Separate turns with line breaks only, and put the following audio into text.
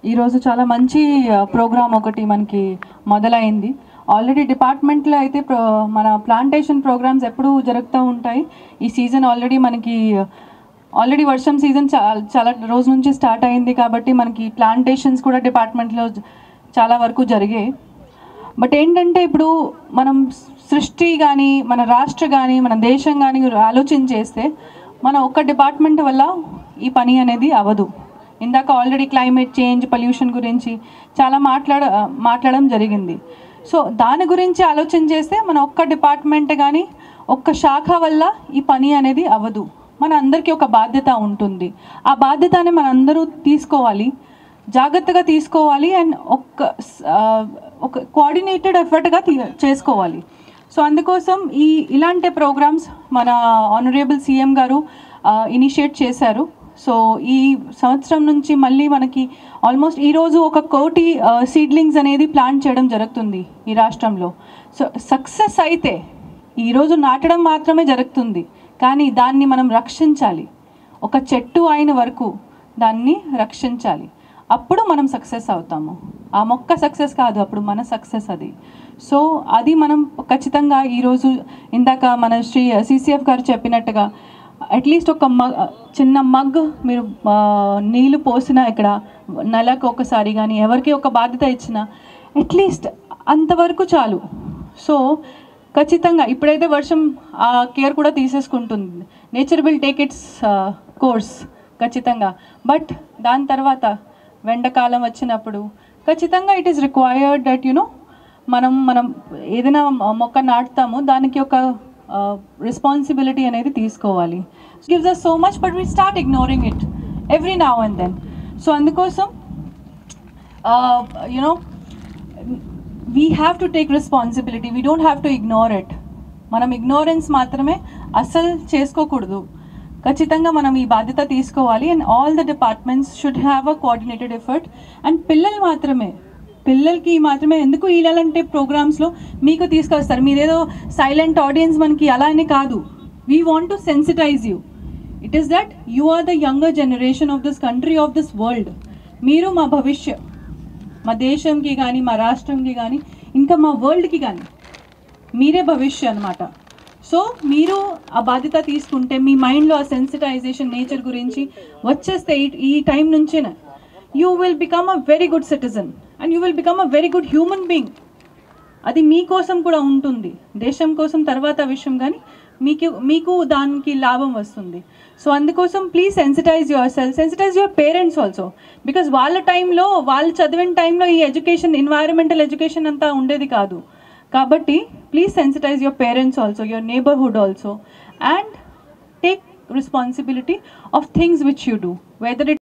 ఈరోజు చాలా మంచి ప్రోగ్రామ్ ఒకటి మనకి మొదలైంది. ఆల్రెడీ డిపార్ట్మెంట్లో అయితే మన ప్లాంటేషన్ ప్రోగ్రామ్స్ ఎప్పుడూ జరుగుతూ ఉంటాయి. ఈ సీజన్ ఆల్రెడీ వర్షం సీజన్ చాలా రోజు నుంచి స్టార్ట్ అయింది కాబట్టి మనకి ప్లాంటేషన్స్ కూడా డిపార్ట్మెంట్లో చాలా వరకు జరిగాయి. బట్ ఏంటంటే ఇప్పుడు మనం సృష్టి కానీ మన రాష్ట్ర కానీ మన దేశం కానీ ఆలోచన చేస్తే మన ఒక్క డిపార్ట్మెంట్ వల్ల ఈ పని అనేది అవ్వదు. ఇందాక ఆల్రెడీ క్లైమేట్ చేంజ్, పొల్యూషన్ గురించి చాలా మాట్లాడడం జరిగింది. సో దాని గురించి ఆలోచన చేస్తే మన ఒక్క డిపార్ట్మెంట్ కానీ ఒక్క శాఖ వల్ల ఈ పని అనేది అవ్వదు. మన అందరికీ ఒక బాధ్యత ఉంటుంది. ఆ బాధ్యతని మనందరూ తీసుకోవాలి, జాగ్రత్తగా తీసుకోవాలి అండ్ ఒక కోఆర్డినేటెడ్ ఎఫర్ట్గా చేసుకోవాలి. సో అందుకోసం ఇలాంటి ప్రోగ్రామ్స్ మన ఆనరబుల్ సీఎం గారు ఇనిషియేట్ చేశారు. సో ఈ సంవత్సరం నుంచి మళ్ళీ మనకి ఆల్మోస్ట్ ఈరోజు 1 కోటి సీడ్లింగ్స్ అనేది ప్లాంట్ చేయడం జరుగుతుంది ఈ రాష్ట్రంలో. సో సక్సెస్ అయితే ఈరోజు నాటడం మాత్రమే జరుగుతుంది, కానీ దాన్ని మనం రక్షించాలి. ఒక చెట్టు అయిన వరకు దాన్ని రక్షించాలి, అప్పుడు మనం సక్సెస్ అవుతాము. ఆ మొక్క సక్సెస్ కాదు, అప్పుడు మన సక్సెస్ అది. సో అది మనం ఖచ్చితంగా ఈరోజు ఇందాక మన శ్రీ సిసిఎఫ్ గారు చెప్పినట్టుగా అట్లీస్ట్ ఒక చిన్న మగ్ మీరు నీళ్ళు పోసినా, ఇక్కడ నెలకు ఒకసారి కానీ ఎవరికి ఒక బాధ్యత ఇచ్చినా అట్లీస్ట్ అంతవరకు చాలు. సో ఖచ్చితంగా ఇప్పుడైతే వర్షం ఆ కేర్ కూడా తీసేసుకుంటుంది, nature will take its course ఖచ్చితంగా. బట్ దాని తర్వాత ఎండాకాలం వచ్చినప్పుడు ఖచ్చితంగా ఇట్ ఈస్ రిక్వైర్డ్ దట్ మనం ఏదైనా మొక్క నాటుతామో దానికి ఒక రెస్పాన్సిబిలిటీ అనేది తీసుకోవాలి. Gives us so much but we start ignoring it every now and then. So అందుకోసం we have to take responsibility, we don't have to ignore it. మనం ఇగ్నోరెన్స్ మాత్రమే అస్సలు చేసుకోకూడదు. ఖచ్చితంగా మనం ఈ బాధ్యత తీసుకోవాలి. And all the departments should have a coordinated effort. And పిల్లలకి మాత్రమే ఎందుకు ఇలాంటి ప్రోగ్రామ్స్లో మీకు తీసుకొస్తారు. మీరేదో సైలెంట్ ఆడియన్స్ మనకి అలా అని కాదు. We want to sensitize you. It is that you are the younger generation of this country, of this world. మీరు మా భవిష్యత్, మా దేశంకి కానీ మా రాష్ట్రంకి కానీ ఇంకా మా వరల్డ్కి కానీ మీరే భవిష్యత్ అనమాట. సో మీరు ఆ బాధ్యత తీసుకుంటే మీ మైండ్లో ఆ సెన్సిటైజేషన్ నేచర్ గురించి వచ్చేస్తే ఈ టైం నుంచే you will become a very good citizen and you will become a very good human being. అది మీకోసం కూడా ఉంటుంది, దేశం కోసం తర్వాత విషయం, కానీ మీకు దానికి లాభం వస్తుంది. సో అందుకోసం please sensitize yourself, sensitize your parents also. Because వాళ్ళ టైంలో, వాళ్ళు చదివిన టైంలో ఈ ఎడ్యుకేషన్, ఎన్వైరన్మెంటల్ ఎడ్యుకేషన్ అంతా ఉండేది కాదు. కాబట్టి please sensitize your parents also, your neighbourhood also, and take responsibility of things which you do, whether it